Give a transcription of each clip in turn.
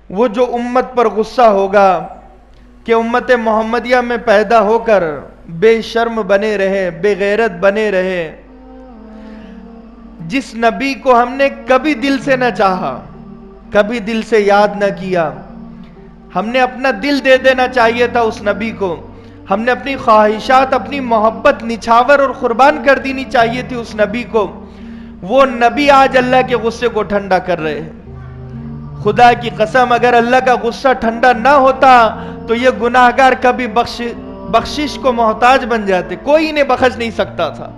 وہ جو امت پر غصہ ہوگا کہ امت محمدیہ میں پیدا ہو کر بے شرم بنے رہے، بے غیرت بنے رہے، جس نبی کو ہم نے کبھی دل سے نہ چاہا، کبھی دل سے یاد نہ کیا، ہم نے اپنا دل دے دینا چاہیے تھا اس نبی کو، ہم نے اپنی خواہشات، اپنی محبت نچھاور اور قربان کر دینی چاہیے تھی اس نبی کو، وہ نبی آج اللہ کے غصے کو ٹھنڈا کر رہے ہیں۔ خدا کی قسم اگر اللہ کا غصہ ٹھنڈا نہ ہوتا تو یہ گناہگار کبھی بخشش کو محتاج بن جاتے، کوئی انہیں بخش نہیں سکتا تھا۔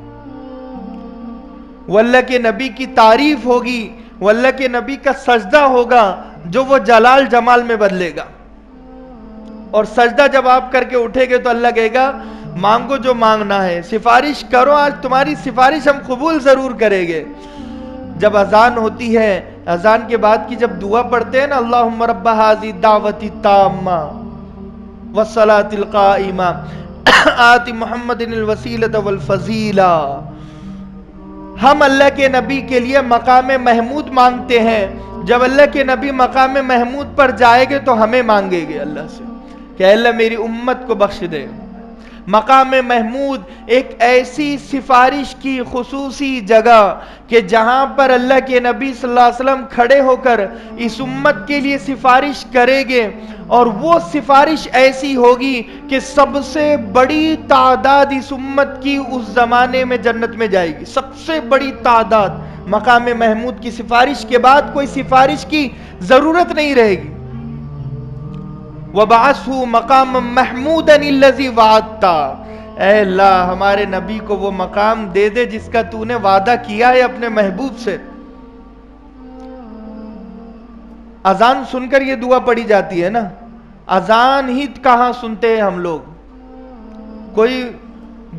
وہ اللہ کے نبی کی تعریف ہوگی، وہ اللہ کے نبی کا سجدہ ہوگا جو وہ جلال جمال میں بدلے گا، اور سجدہ جب آپ کر کے اٹھے گے تو اللہ کہے گا مانگو جو مانگنا ہے، سفارش کرو، آج تمہاری سفارش ہم قبول ضرور کریں گے۔ جب اذان ہوتی ہے، اذان کے بعد کی جب دعا پڑھتے ہیں نا، اللہم رب ھذی الدعوۃ التامہ والصلاۃ القائمہ آت محمد الوسیلۃ والفضیلہ، ہم اللہ کے نبی کے لیے مقام محمود مانگتے ہیں۔ جب اللہ کے نبی مقام محمود پر جائے گے تو ہمیں مانگے گے اللہ سے کہ اے اللہ میری امت کو بخش دے۔ مقام محمود ایک ایسی سفارش کی خصوصی جگہ کہ جہاں پر اللہ کے نبی صلی اللہ علیہ وسلم کھڑے ہو کر اس امت کے لیے سفارش کریں گے، اور وہ سفارش ایسی ہوگی کہ سب سے بڑی تعداد اس امت کی اس زمانے میں جنت میں جائے گی، سب سے بڑی تعداد۔ مقام محمود کی سفارش کے بعد کوئی سفارش کی ضرورت نہیں رہے گی۔ وَبَعَثْهُ مَقَامًا مَحْمُودًا الَّذِي وَعَدتَّ، اے اللہ ہمارے نبی کو وہ مقام دے دے جس کا تو نے وعدہ کیا ہے اپنے محبوب سے۔ اذان سن کر یہ دعا پڑھی جاتی ہے نا، اذان ہی کہاں سنتے ہیں ہم لوگ؟ کوئی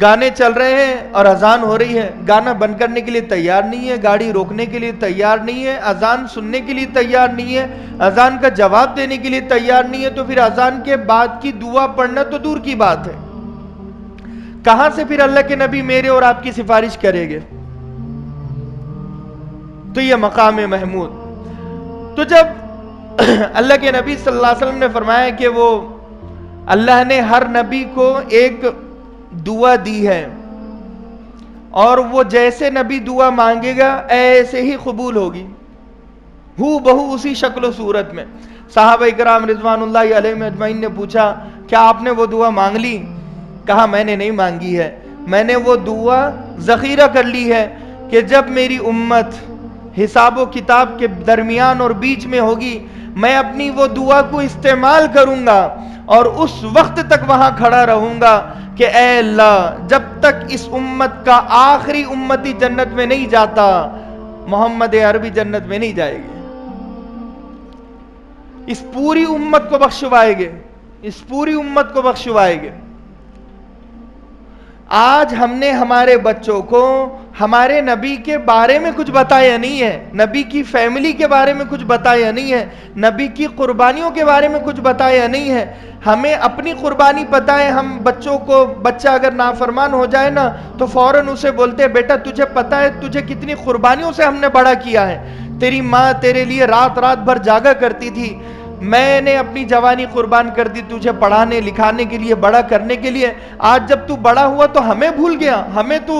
گانے چل رہے ہیں اور اذان ہو رہی ہے، گانا بند کرنے کے لیے تیار نہیں ہے، گاڑی روکنے کے لیے تیار نہیں ہے، اذان سننے کے لیے تیار نہیں ہے، اذان کا جواب دینے کے لیے تیار نہیں ہے، تو پھر اذان کے بعد کی دعا پڑھنا تو دور کی بات ہے۔ کہاں سے پھر اللہ کے نبی میرے اور آپ کی سفارش کریں گے؟ تو یہ مقام محمود۔ تو جب اللہ کے نبی صلی اللہ علیہ وسلم نے فرمایا کہ وہ اللہ نے ہر نبی کو ایک دعا دی ہے، اور وہ جیسے نبی دعا مانگے گا ایسے ہی قبول ہوگی، ہو بہو اسی شکل و صورت میں۔ صحابہ کرام رضوان اللہ علیہم اجمعین نے پوچھا کیا آپ نے وہ دعا مانگ لی؟ کہا میں نے نہیں مانگی ہے، میں نے وہ دعا ذخیرہ کر لی ہے کہ جب میری امت حساب و کتاب کے درمیان اور بیچ میں ہوگی، میں اپنی وہ دعا کو استعمال کروں گا اور اس وقت تک وہاں کھڑا رہوں گا کہ اے اللہ جب تک اس امت کا آخری امتی جنت میں نہیں جاتا، محمد عربی جنت میں نہیں جائے گی۔ اس پوری امت کو بخشوائے گے، اس پوری امت کو بخشوائے گے۔ آج ہم نے ہمارے بچوں کو ہمارے نبی کے بارے میں کچھ بتایا نہیں ہے، نبی کی فیملی کے بارے میں کچھ بتایا نہیں ہے، نبی کی قربانیوں کے بارے میں کچھ بتایا نہیں ہے۔ ہمیں اپنی قربانی پتہ ہے، ہم بچوں کو، بچہ اگر نافرمان ہو جائے نا تو فوراً اسے بولتے ہیں بیٹا تجھے پتہ ہے تجھے کتنی قربانیوں سے ہم نے بڑا کیا ہے، تیری ماں تیرے لیے رات رات بھر جاگا کرتی تھی، میں نے اپنی جوانی قربان کر دی تجھے پڑھانے لکھانے کے لیے، بڑا کرنے کے لیے، آج جب تو بڑا ہوا تو ہمیں بھول گیا، ہمیں تو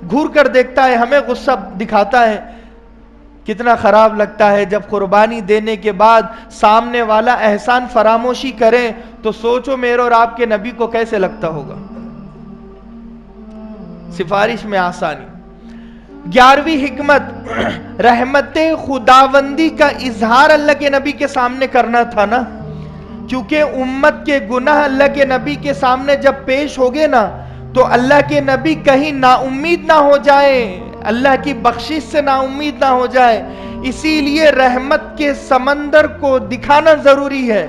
گھور کر دیکھتا ہے، ہمیں غصہ دکھاتا ہے۔ کتنا خراب لگتا ہے جب قربانی دینے کے بعد سامنے والا احسان فراموشی کرے، تو سوچو میرے اور آپ کے نبی کو کیسے لگتا ہوگا۔ سفارش میں آسانی۔ 11ویں حکمت، رحمت خداوندی کا اظہار اللہ کے نبی کے سامنے کرنا تھا نا، کیونکہ امت کے گناہ اللہ کے نبی کے سامنے جب پیش ہوگے نا تو اللہ کے نبی کہیں نا امید نہ ہو جائے، اللہ کی بخشش سے نا امید نہ ہو جائے، اسی لیے رحمت کے سمندر کو دکھانا ضروری ہے،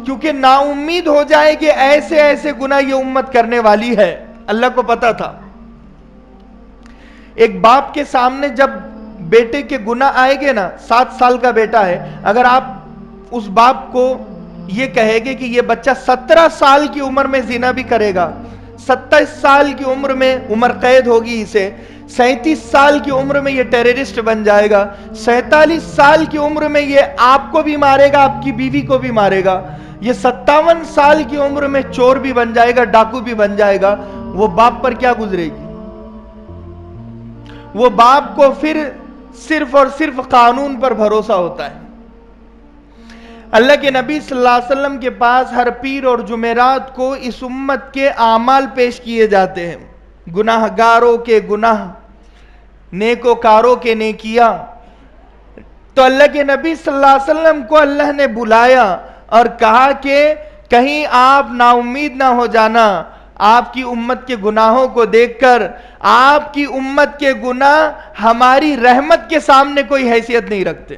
کیونکہ نا امید ہو جائے کہ ایسے ایسے گناہ یہ امت کرنے والی ہے۔ اللہ کو پتا تھا۔ ایک باپ کے سامنے جب بیٹے کے گناہ آئے گے نا، 7 سال کا بیٹا ہے، اگر آپ اس باپ کو یہ کہے گے کہ یہ بچہ 17 سال کی عمر میں زنا بھی کرے گا، 27 سال کی عمر میں عمر قید ہوگی اسے، 37 سال کی عمر میں یہ ٹیررسٹ بن جائے گا، 47 سال کی عمر میں یہ آپ کو بھی مارے گا، آپ کی بیوی کو بھی مارے گا، یہ 57 سال کی عمر میں چور بھی بن جائے گا، ڈاکو بھی بن جائے گا، وہ باپ پر کیا گزرے گی؟ وہ باپ کو پھر صرف اور صرف قانون پر بھروسہ ہوتا ہے۔ اللہ کے نبی صلی اللہ علیہ وسلم کے پاس ہر پیر اور جمعرات کو اس امت کے اعمال پیش کیے جاتے ہیں، گناہ گاروں کے گناہ، نیکوکاروں کے نیکیاں۔ تو اللہ کے نبی صلی اللہ علیہ وسلم کو اللہ نے بلایا اور کہا کہ کہیں آپ نا امید نہ ہو جانا، آپ کی امت کے گناہوں کو دیکھ کر آپ کی امت کے گناہ ہماری رحمت کے سامنے کوئی حیثیت نہیں رکھتے۔